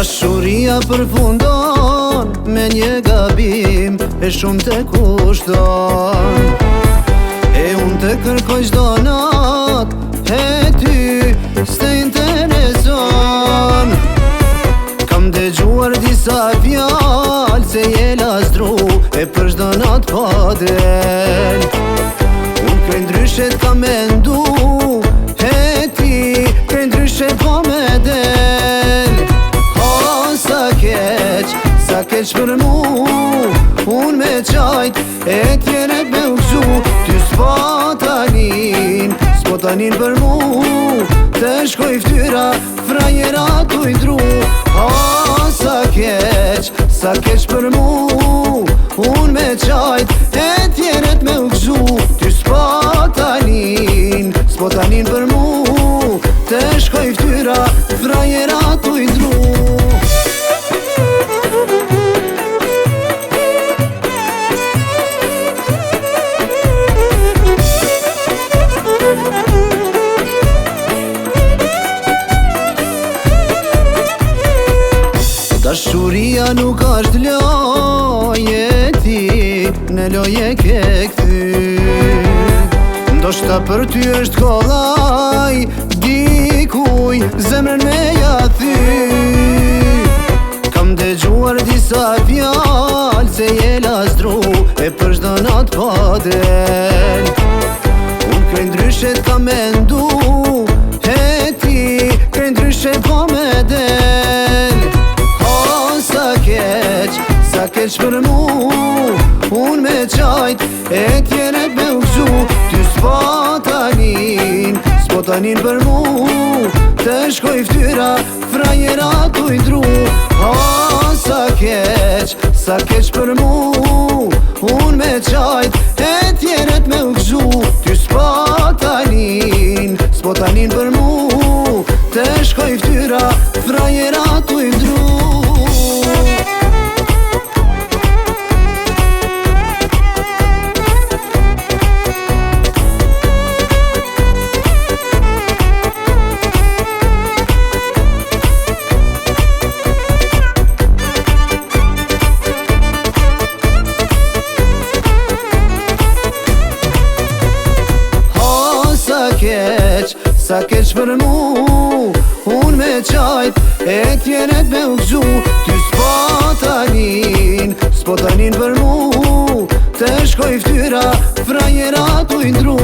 Dashuria përfundon me një gabim e shumë të kushton. E unë të kërkoj çdo natë, e ty s'të intereson. Kam dëgjuar disa fjalë se je lasdru e për çdo natë po del. Unë krejt ndryshe t'kam mendu, e ti krejt ndryshe po me del. Sa keq për mu, unë me qajt e tjeret me u gzu. Ty s'po tanin për mu, të shkoj ftyra, frajera t'u i dru. Sa keq për mu, unë me qajt e tjeret me u gzu. Ty s'po tanin për mu, të shkoj ftyra, frajera t'u i dru. Dashuria nuk është loje, ti në loje ke kthy. Ndoshta për ty është kollaj, dikuj zemrën me ja thy. Kam dëgjuar disa fjalë se je lasdru e për çdo natë po del. Unë krejt ndryshe t'kam mendu, e ti krejt ndryshe po me del. Sa keq për mu, unë me qajt e tjeret me u gzu. Ty s'po tanin për mu, të shkoj ftyra, frajera t'u i dru. Sa keq për mu, unë me qajt e tjeret me u gzu. Ty s'po tanin për mu, të shkoj ftyra, frajera t'u i dru. Sa keq për mu, unë me qajt e tjeret me u gzu. Ty s'po tanin për mu, të shkoj ftyra, frajera t'u i dru.